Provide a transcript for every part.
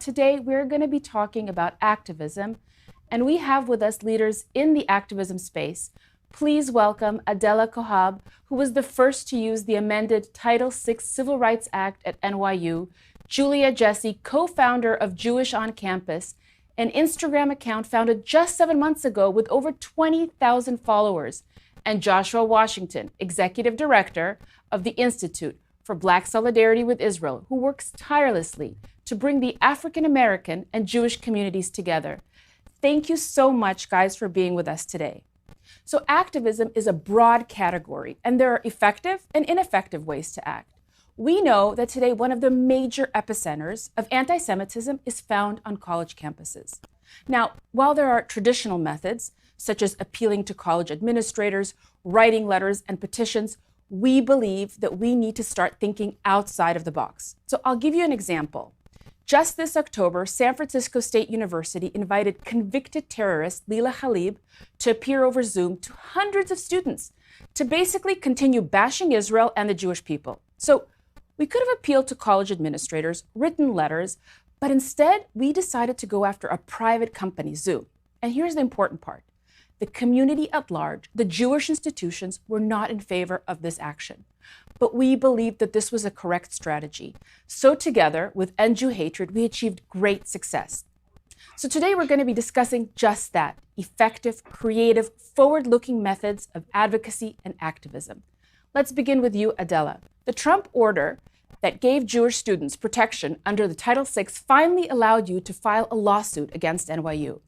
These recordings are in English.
today we're going to be talking about activism, and we have with us leaders in the activism space. Please welcome Adela Cojab, who was the first to use the amended Title VI Civil Rights Act at NYU, Julia Jassey, co-founder of Jewish on Campus, an Instagram account founded just 7 months ago with over 20,000 followers, and Joshua Washington, executive director of the Institute for Black Solidarity with Israel, who works tirelessly to bring the African American and Jewish communities together. Thank you so much, guys, for being with us today. So activism is a broad category, and there are effective and ineffective ways to act. We know that today one of the major epicenters of anti-Semitism is found on college campuses. Now, while there are traditional methods, such as appealing to college administrators, writing letters and petitions, we believe that we need to start thinking outside of the box. So I'll give you an example. Just this October, San Francisco State University invited convicted terrorist Leila Khalib to appear over Zoom to hundreds of students to basically continue bashing Israel and the Jewish people. So we could have appealed to college administrators, written letters, but instead we decided to go after a private company, Zoom. And here's the important part. The community at large, the Jewish institutions, were not in favor of this action. But we believed that this was a correct strategy. So together, with End Jew Hatred, we achieved great success. So today we're going to be discussing just that, effective, creative, forward-looking methods of advocacy and activism. Let's begin with you, Adela. The Trump order that gave Jewish students protection under the Title VI finally allowed you to file a lawsuit against NYU.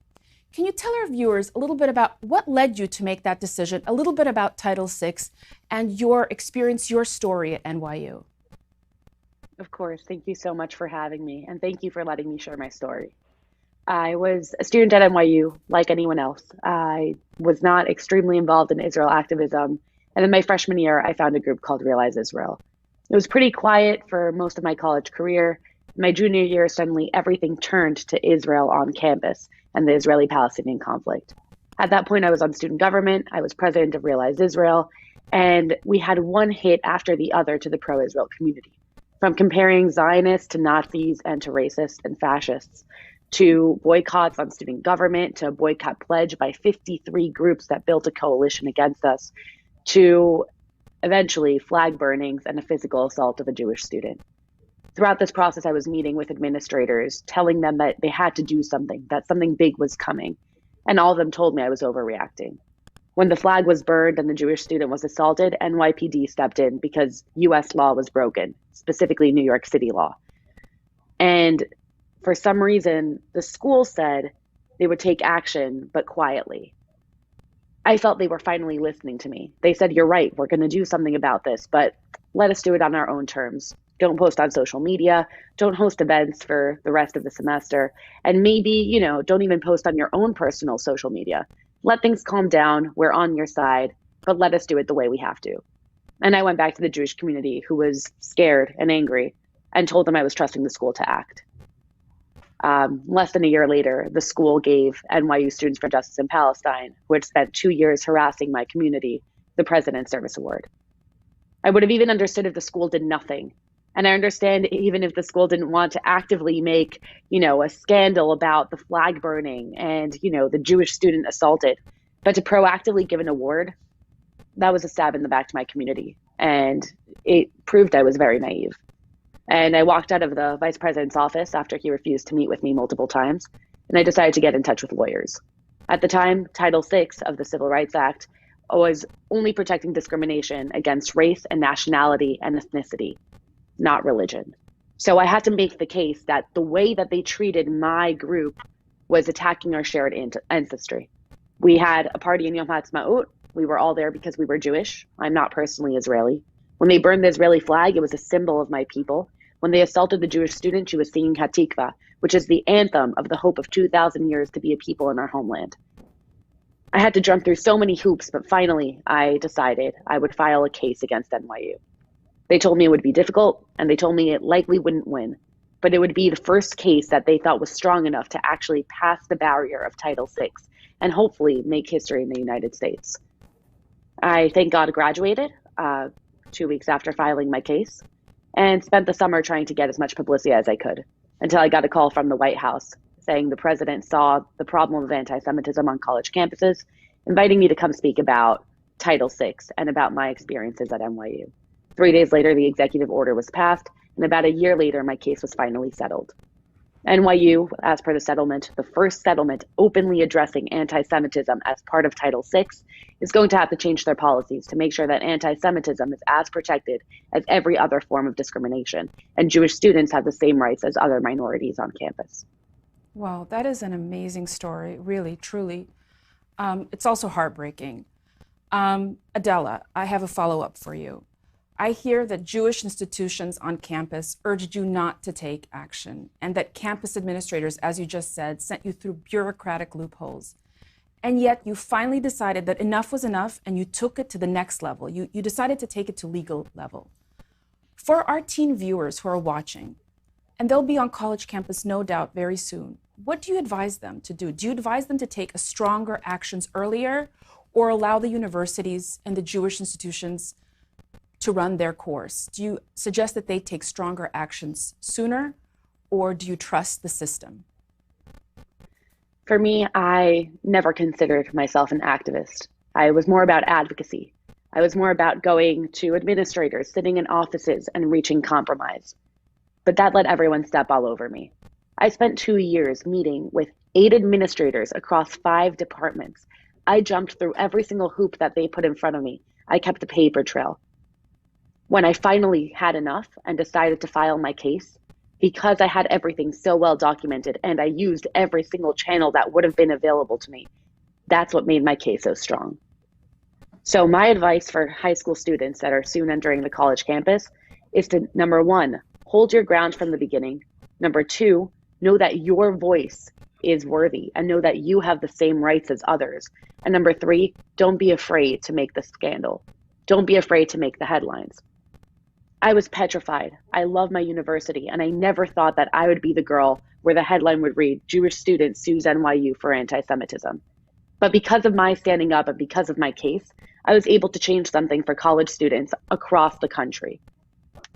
Can you tell our viewers a little bit about what led you to make that decision, a little bit about Title VI and your experience, your story at NYU? Of course. Thank you so much for having me, and thank you for letting me share my story. I was a student at NYU, like anyone else. I was not extremely involved in Israel activism, and in my freshman year, I found a group called Realize Israel. It was pretty quiet for most of my college career. My junior year, suddenly everything turned to Israel on campus and the Israeli-Palestinian conflict. At that point, I was on student government. I was president of Realize Israel, and we had one hit after the other to the pro-Israel community. From comparing Zionists to Nazis and to racists and fascists, to boycotts on student government, to a boycott pledge by 53 groups that built a coalition against us, to eventually flag burnings and a physical assault of a Jewish student. Throughout this process, I was meeting with administrators, telling them that they had to do something, that something big was coming. And all of them told me I was overreacting. When the flag was burned and the Jewish student was assaulted, NYPD stepped in because US law was broken, specifically New York City law. And for some reason, the school said they would take action, but quietly. I felt they were finally listening to me. They said, "You're right, we're going to do something about this, but let us do it on our own terms. Don't post on social media, don't host events for the rest of the semester, and maybe, don't even post on your own personal social media. Let things calm down, we're on your side, but let us do it the way we have to." And I went back to the Jewish community, who was scared and angry, and told them I was trusting the school to act. Less than a year later, the school gave NYU Students for Justice in Palestine, who had spent 2 years harassing my community, the President's Service Award. I would have even understood if the school did nothing. And I understand even if the school didn't want to actively make, a scandal about the flag burning and, the Jewish student assaulted, but to proactively give an award, that was a stab in the back to my community. And it proved I was very naive. And I walked out of the vice president's office after he refused to meet with me multiple times, and I decided to get in touch with lawyers. At the time, Title VI of the Civil Rights Act was only protecting discrimination against race and nationality and ethnicity, not religion. So I had to make the case that the way that they treated my group was attacking our shared ancestry. We had a party in Yom HaAtzmaut. We were all there because we were Jewish. I'm not personally Israeli. When they burned the Israeli flag, it was a symbol of my people. When they assaulted the Jewish student, she was singing Hatikva, which is the anthem of the hope of 2,000 years to be a people in our homeland. I had to jump through so many hoops, but finally I decided I would file a case against NYU. They told me it would be difficult, and they told me it likely wouldn't win, but it would be the first case that they thought was strong enough to actually pass the barrier of Title VI and hopefully make history in the United States. I, thank God, graduated 2 weeks after filing my case and spent the summer trying to get as much publicity as I could. until I got a call from the White House saying the president saw the problem of anti-Semitism on college campuses, inviting me to come speak about Title VI and about my experiences at NYU. 3 days later, the executive order was passed, and about a year later, my case was finally settled. NYU, as per the settlement, the first settlement openly addressing anti-Semitism as part of Title VI, is going to have to change their policies to make sure that anti-Semitism is as protected as every other form of discrimination, and Jewish students have the same rights as other minorities on campus. Wow, that is an amazing story, really, truly. It's also heartbreaking. Adela, I have a follow-up for you. I hear that Jewish institutions on campus urged you not to take action, and that campus administrators, as you just said, sent you through bureaucratic loopholes. And yet you finally decided that enough was enough, and you took it to the next level. You decided to take it to legal level. For our teen viewers who are watching, and they'll be on college campus, no doubt, very soon, what do you advise them to do? Do you advise them to take a stronger actions earlier, or allow the universities and the Jewish institutions to run their course? Do you suggest that they take stronger actions sooner, or do you trust the system? For me, I never considered myself an activist. I was more about advocacy. I was more about going to administrators, sitting in offices, and reaching compromise. But that let everyone step all over me. I spent 2 years meeting with 8 administrators across 5 departments. I jumped through every single hoop that they put in front of me. I kept a paper trail. When I finally had enough and decided to file my case, because I had everything so well documented and I used every single channel that would have been available to me, that's what made my case so strong. So my advice for high school students that are soon entering the college campus is to, number 1, hold your ground from the beginning. Number 2, know that your voice is worthy and know that you have the same rights as others. And number 3, don't be afraid to make the scandal. Don't be afraid to make the headlines. I was petrified. I love my university, and I never thought that I would be the girl where the headline would read, "Jewish student sues NYU for anti-Semitism." But because of my standing up and because of my case, I was able to change something for college students across the country.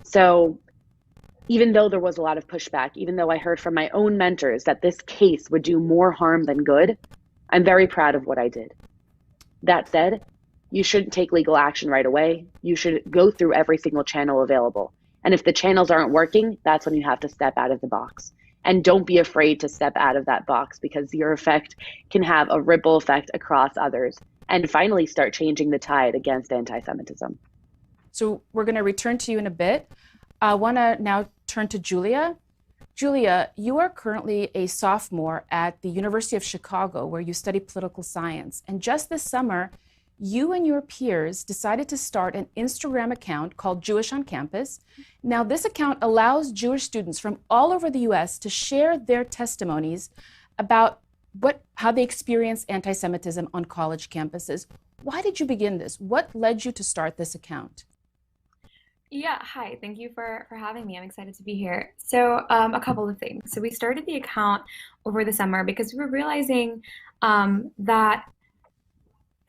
So even though there was a lot of pushback, even though I heard from my own mentors that this case would do more harm than good, I'm very proud of what I did. That said, you shouldn't take legal action right away. You should go through every single channel available. And if the channels aren't working, that's when you have to step out of the box. And don't be afraid to step out of that box, because your effect can have a ripple effect across others and finally start changing the tide against anti-Semitism. So we're going to return to you in a bit. I want to now turn to Julia. Julia, you are currently a sophomore at the University of Chicago, where you study political science. And just this summer, you and your peers decided to start an Instagram account called Jewish on Campus. Now, this account allows Jewish students from all over the US to share their testimonies about how they experience anti-Semitism on college campuses. Why did you begin this? What led you to start this account? Yeah, hi. Thank you for having me. I'm excited to be here. So a couple of things. So we started the account over the summer because we were realizing that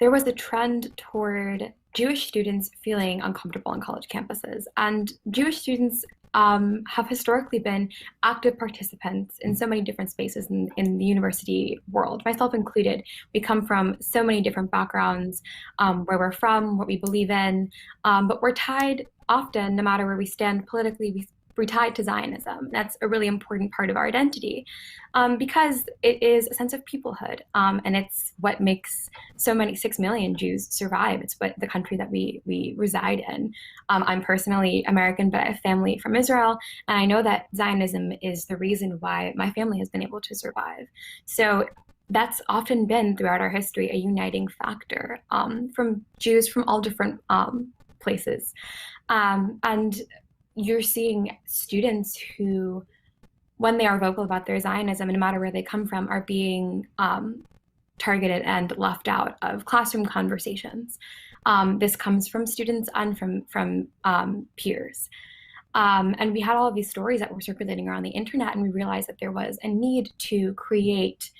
there was a trend toward Jewish students feeling uncomfortable on college campuses. And Jewish students have historically been active participants in so many different spaces in the university world, myself included. We come from so many different backgrounds, where we're from, what we believe in, but we're tied often, no matter where we stand politically, we're tied to Zionism. That's a really important part of our identity, because it is a sense of peoplehood, and it's what makes so many 6 million Jews survive. It's what the country that we reside in. I'm personally American, but I have family from Israel, and I know that Zionism is the reason why my family has been able to survive. So that's often been throughout our history a uniting factor, from Jews from all different places, and you're seeing students who, when they are vocal about their Zionism, no matter where they come from, are being targeted and left out of classroom conversations. This comes from students and from peers. And we had all of these stories that were circulating around the internet, and we realized that there was a need to create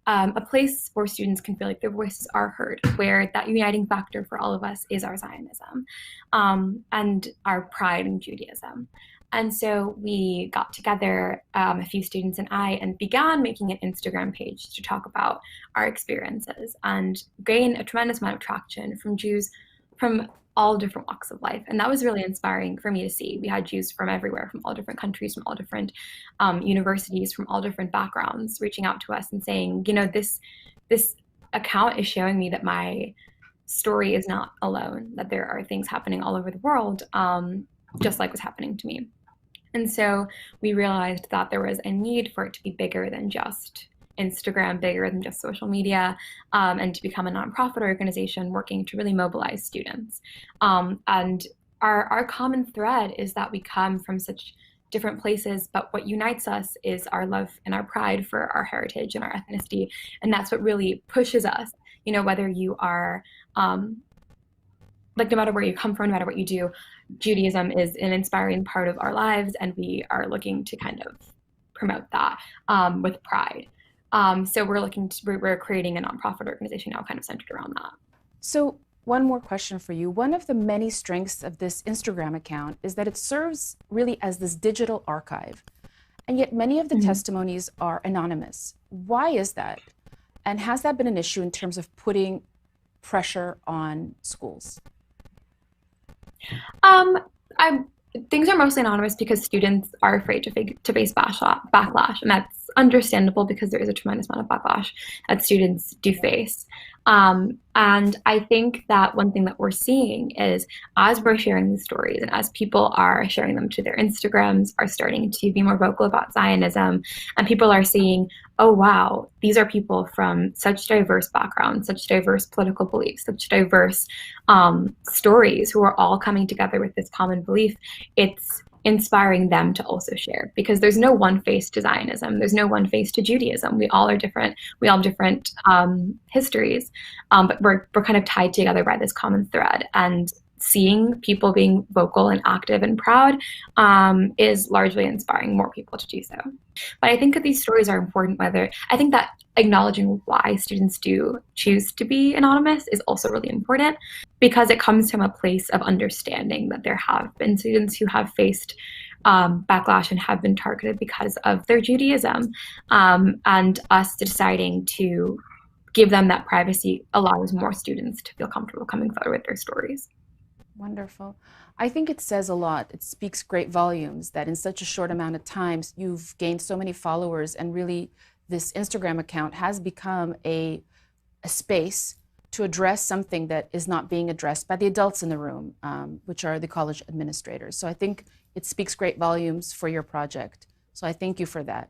a place where students can feel like their voices are heard, where that uniting factor for all of us is our Zionism, and our pride in Judaism. And so we got together, a few students and I, and began making an Instagram page to talk about our experiences and gain a tremendous amount of traction from Jews from all different walks of life. And that was really inspiring for me to see. We had Jews from everywhere, from all different countries, from all different universities, from all different backgrounds, reaching out to us and saying, this account is showing me that my story is not alone, that there are things happening all over the world, just like was happening to me. And so we realized that there was a need for it to be bigger than just Instagram, bigger than just social media, and to become a nonprofit organization working to really mobilize students. And our common thread is that we come from such different places, but what unites us is our love and our pride for our heritage and our ethnicity. And that's what really pushes us, whether you are, no matter where you come from, no matter what you do, Judaism is an inspiring part of our lives, and we are looking to kind of promote that with pride. So we're creating a nonprofit organization now kind of centered around that. So one more question for you. One of the many strengths of this Instagram account is that it serves really as this digital archive. And yet many of the testimonies are anonymous. Why is that? And has that been an issue in terms of putting pressure on schools? Things are mostly anonymous because students are afraid to face backlash, and that's understandable because there is a tremendous amount of backlash that students do face. And I think that one thing that we're seeing is, as we're sharing these stories and as people are sharing them to their Instagrams, are starting to be more vocal about Zionism, and people are seeing, oh wow, these are people from such diverse backgrounds, such diverse political beliefs, such diverse stories, who are all coming together with this common belief. It's inspiring them to also share, because there's no one face to Zionism. There's no one face to Judaism. We all are different. We all have different histories, but we're kind of tied together by this common thread. And seeing people being vocal and active and proud is largely inspiring more people to do so. But I think that these stories are important. I think that acknowledging why students do choose to be anonymous is also really important, because it comes from a place of understanding that there have been students who have faced backlash and have been targeted because of their Judaism, and us deciding to give them that privacy allows more students to feel comfortable coming forward with their stories. Wonderful. I think it says a lot. It speaks great volumes that in such a short amount of time, you've gained so many followers, and really this Instagram account has become a space to address something that is not being addressed by the adults in the room, which are the college administrators. So I think it speaks great volumes for your project. So I thank you for that.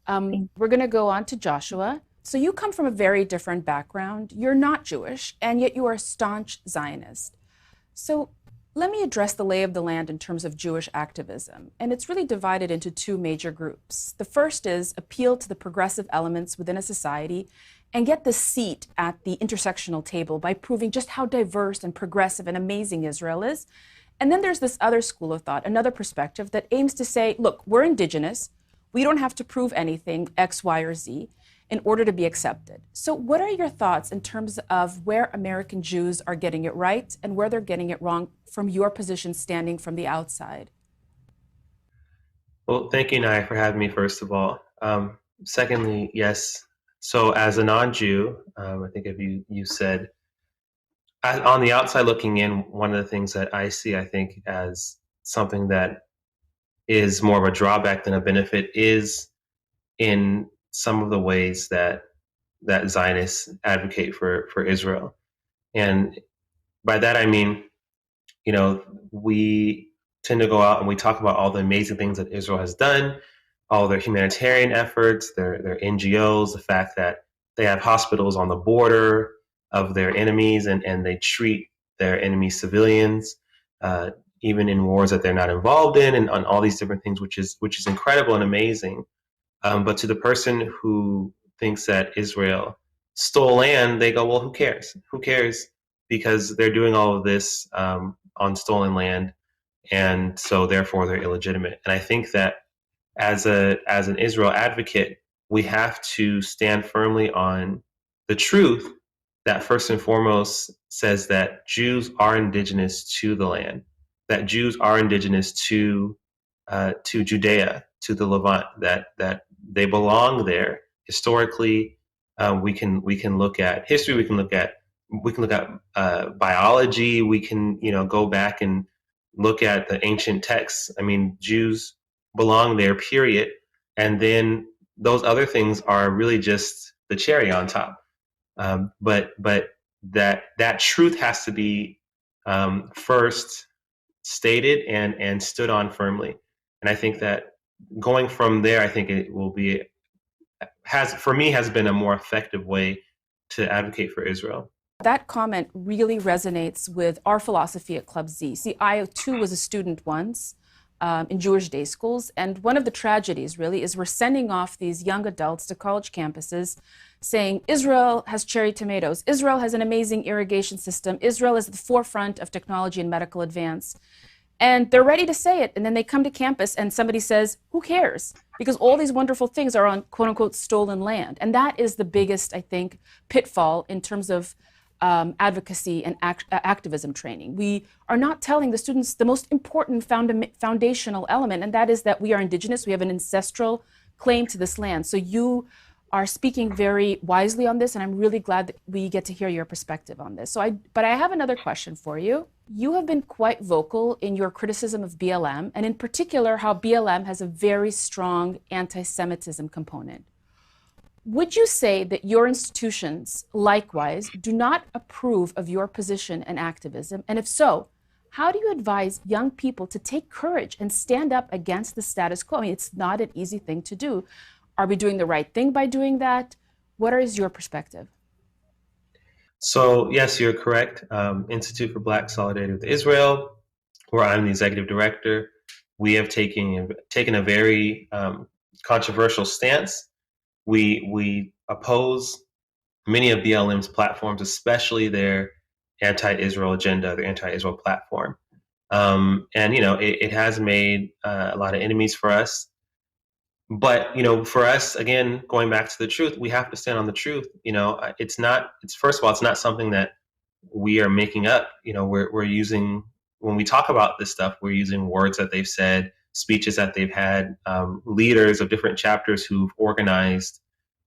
We're going to go on to Joshua. So you come from a very different background. You're not Jewish, and yet you are a staunch Zionist. So let me address the lay of the land in terms of Jewish activism. And it's really divided into two major groups. The first is appeal to the progressive elements within a society and get the seat at the intersectional table by proving just how diverse and progressive and amazing Israel is. And then there's this other school of thought, another perspective that aims to say, look, we're indigenous. We don't have to prove anything, X, Y, or Z, in order to be accepted. So what are your thoughts in terms of where American Jews are getting it right and where they're getting it wrong from your position standing from the outside? Well, thank you, Nai, for having me, first of all. Secondly, yes. So as a non-Jew, I think if you said, on the outside looking in, one of the things that I see, I think, as something that is more of a drawback than a benefit is in some of the ways that Zionists advocate for Israel. And by that, I mean, we tend to go out and we talk about all the amazing things that Israel has done, all their humanitarian efforts, their NGOs, the fact that they have hospitals on the border of their enemies, and they treat their enemy civilians, even in wars that they're not involved in, and on all these different things, which is incredible and amazing. But to the person who thinks that Israel stole land, they go, well, who cares? Who cares? Because they're doing all of this on stolen land, and so therefore they're illegitimate. And I think that as an Israel advocate, we have to stand firmly on the truth that first and foremost says that Jews are indigenous to the land, that Jews are indigenous to to Judea, to the Levant, that they belong there historically. We can look at history. We can look at biology. We can go back and look at the ancient texts. I mean, Jews belong there, period. And then those other things are really just the cherry on top. But that truth has to be first stated and stood on firmly. And I think that going from there, I think it will be has been a more effective way to advocate for Israel. That comment really resonates with our philosophy at Club Z. See, I too was a student once in Jewish day schools, and one of the tragedies really is we're sending off these young adults to college campuses saying Israel has cherry tomatoes, Israel has an amazing irrigation system, Israel is at the forefront of technology and medical advance. And they're ready to say it, and then they come to campus and somebody says, who cares? Because all these wonderful things are on quote unquote stolen land. And that is the biggest, I think, pitfall in terms of advocacy and activism training. We are not telling the students the most important foundational element, and that is that we are indigenous, we have an ancestral claim to this land. So you are speaking very wisely on this, and I'm really glad that we get to hear your perspective on this. But I have another question for you. You have been quite vocal in your criticism of BLM, and in particular, how BLM has a very strong anti-Semitism component. Would you say that your institutions, likewise, do not approve of your position and activism? And if so, how do you advise young people to take courage and stand up against the status quo? I mean, it's not an easy thing to do. Are we doing the right thing by doing that? What is your perspective? So, yes, you're correct. Institute for Black Solidarity with Israel, where I'm the executive director, we have taken a very controversial stance. We oppose many of BLM's platforms, especially their anti-Israel agenda, their anti-Israel platform. And, it has made a lot of enemies for us. But, for us, again, going back to the truth, we have to stand on the truth. First of all, it's not something that we are making up. We're using, when we talk about this stuff, we're using words that they've said, speeches that they've had, leaders of different chapters who've organized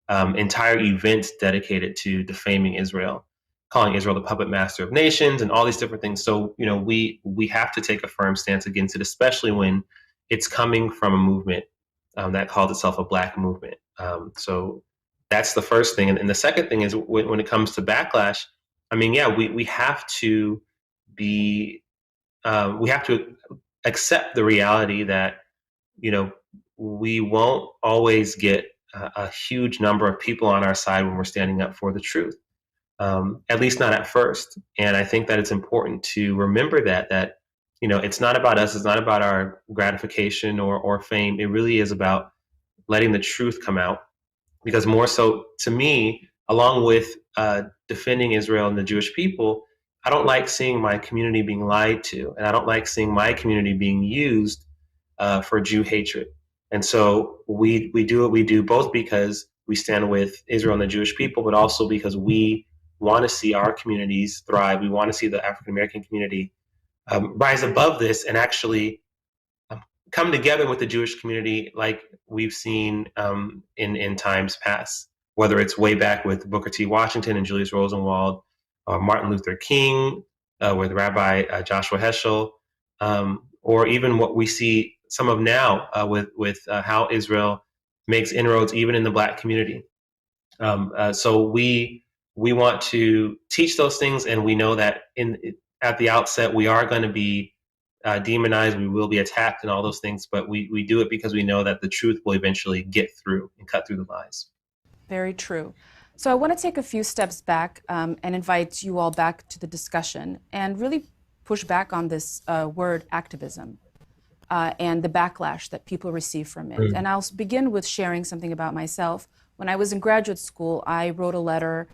entire events dedicated to defaming Israel, calling Israel the puppet master of nations and all these different things. So, we have to take a firm stance against it, especially when it's coming from a movement that called itself a Black movement. So that's the first thing. And the second thing is when it comes to backlash, I mean, yeah, we have to be, we have to accept the reality that, we won't always get a huge number of people on our side when we're standing up for the truth, at least not at first. And I think that it's important to remember that it's not about us, it's not about our gratification or fame. It really is about letting the truth come out. Because more so, to me, along with defending Israel and the Jewish people, I don't like seeing my community being lied to, and I don't like seeing my community being used for Jew hatred. And so we do what we do, both because we stand with Israel and the Jewish people, but also because we want to see our communities thrive. We want to see the African American community rise above this and actually come together with the Jewish community like we've seen in times past, whether it's way back with Booker T. Washington and Julius Rosenwald, or Martin Luther King, with Rabbi Joshua Heschel, or even what we see some of now with how Israel makes inroads even in the Black community. So we want to teach those things, and we know that at the outset we are going to be demonized, we will be attacked and all those things, but we do it because we know that the truth will eventually get through and cut through the lies. Very true. So I want to take a few steps back and invite you all back to the discussion and really push back on this word activism and the backlash that people receive from it. And I'll begin with sharing something about myself. When I was in graduate school, I wrote a letter,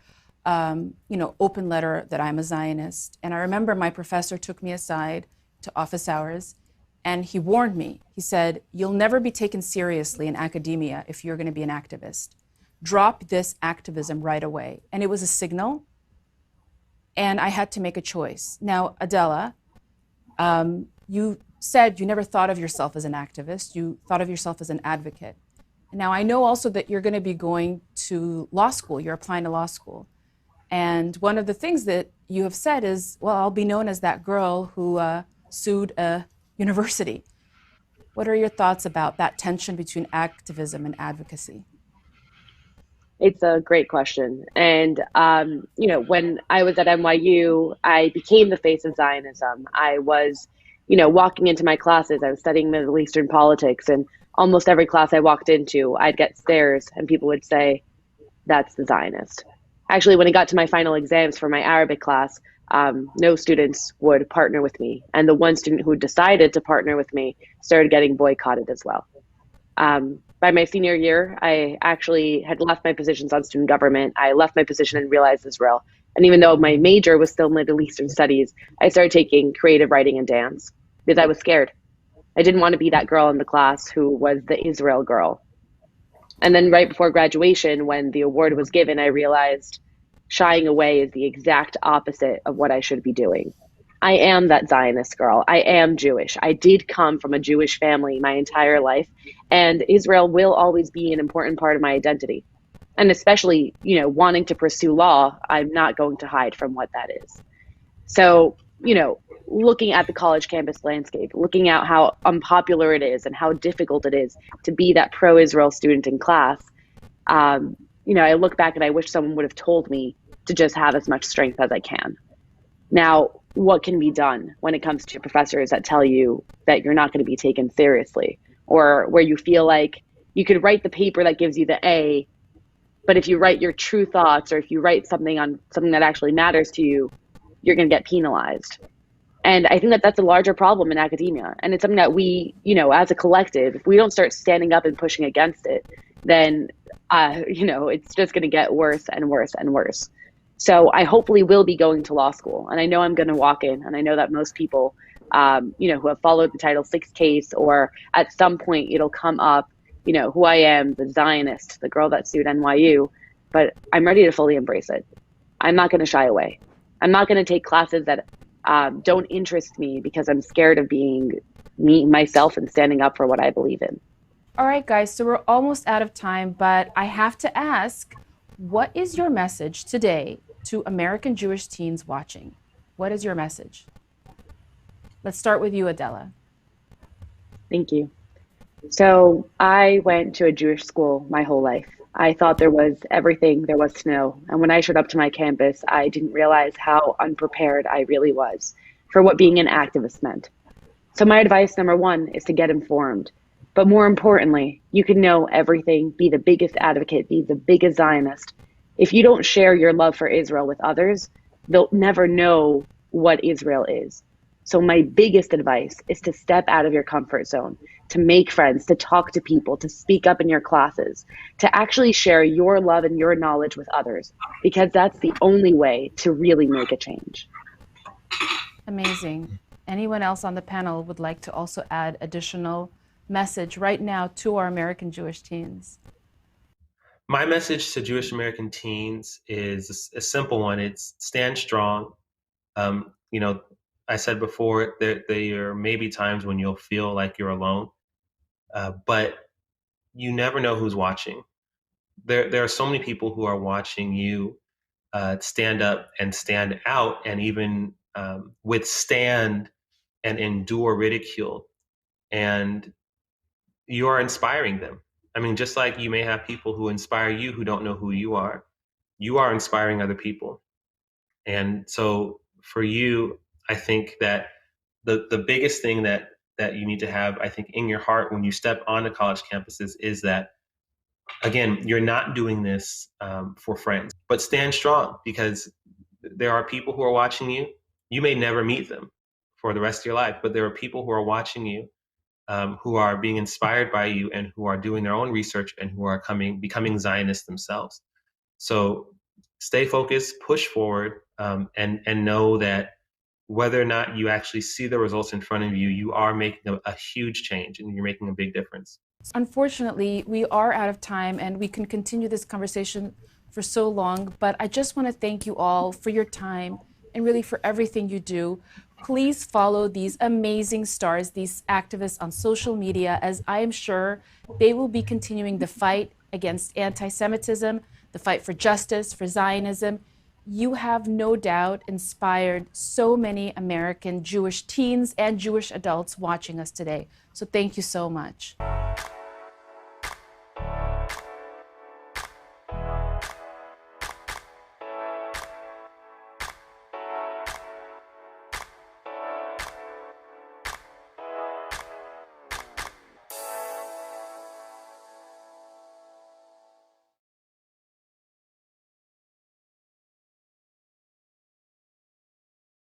open letter that I'm a Zionist. And I remember my professor took me aside to office hours, and he warned me. He said, "You'll never be taken seriously in academia if you're going to be an activist. Drop this activism right away." And it was a signal, and I had to make a choice. Now, Adela, you said you never thought of yourself as an activist, you thought of yourself as an advocate. Now, I know also that you're going to be going to law school, you're applying to law school. And one of the things that you have said is, well, I'll be known as that girl who sued a university. What are your thoughts about that tension between activism and advocacy? It's a great question. And, when I was at NYU, I became the face of Zionism. I was, walking into my classes, I was studying Middle Eastern politics, and almost every class I walked into, I'd get stares and people would say, that's the Zionist. Actually, when it got to my final exams for my Arabic class, no students would partner with me. And the one student who decided to partner with me started getting boycotted as well. By my senior year, I actually had left my positions on student government. I left my position in Realize Israel. And even though my major was still Middle Eastern studies, I started taking creative writing and dance because I was scared. I didn't want to be that girl in the class who was the Israel girl. And then right before graduation, when the award was given, I realized shying away is the exact opposite of what I should be doing. I am that Zionist girl. I am Jewish. I did come from a Jewish family my entire life, and Israel will always be an important part of my identity. And especially, wanting to pursue law, I'm not going to hide from what that is. So, looking at the college campus landscape, looking at how unpopular it is and how difficult it is to be that pro-Israel student in class, I look back and I wish someone would have told me to just have as much strength as I can. Now, what can be done when it comes to professors that tell you that you're not going to be taken seriously, or where you feel like you could write the paper that gives you the A, but if you write your true thoughts or if you write something on something that actually matters to you, you're going to get penalized. And I think that that's a larger problem in academia. And it's something that we, as a collective, if we don't start standing up and pushing against it, then, it's just going to get worse and worse and worse. So I hopefully will be going to law school. And I know I'm going to walk in. And I know that most people, who have followed the Title VI case, or at some point it'll come up, who I am, the Zionist, the girl that sued NYU. But I'm ready to fully embrace it. I'm not going to shy away. I'm not going to take classes that don't interest me because I'm scared of being me, myself, and standing up for what I believe in. All right, guys, so we're almost out of time, but I have to ask, what is your message today to American Jewish teens watching? What is your message? Let's start with you, Adela. Thank you. So I went to a Jewish school my whole life. I thought there was everything there was to know. And when I showed up to my campus, I didn't realize how unprepared I really was for what being an activist meant. So my advice, number one, is to get informed. But more importantly, you can know everything, be the biggest advocate, be the biggest Zionist. If you don't share your love for Israel with others, they'll never know what Israel is. So my biggest advice is to step out of your comfort zone, to make friends, to talk to people, to speak up in your classes, to actually share your love and your knowledge with others, because that's the only way to really make a change. Amazing. Anyone else on the panel would like to also add additional message right now to our American Jewish teens? My message to Jewish American teens is a simple one. It's stand strong. I said before that there may be times when you'll feel like you're alone, but you never know who's watching. There are so many people who are watching you stand up and stand out and even withstand and endure ridicule. And you are inspiring them. I mean, just like you may have people who inspire you who don't know who you are inspiring other people. And so for you, I think that the biggest thing that you need to have, I think, in your heart when you step onto college campuses is that, again, you're not doing this for friends, but stand strong, because there are people who are watching you. You may never meet them for the rest of your life, but there are people who are watching you, who are being inspired by you and who are doing their own research and who are becoming Zionists themselves. So stay focused, push forward, and know that whether or not you actually see the results in front of you, you are making a huge change and you're making a big difference. Unfortunately, we are out of time and we can continue this conversation for so long, but I just want to thank you all for your time and really for everything you do. Please follow these amazing stars, these activists on social media, as I am sure they will be continuing the fight against anti-Semitism, the fight for justice, for Zionism. You have no doubt inspired so many American Jewish teens and Jewish adults watching us today. So thank you so much.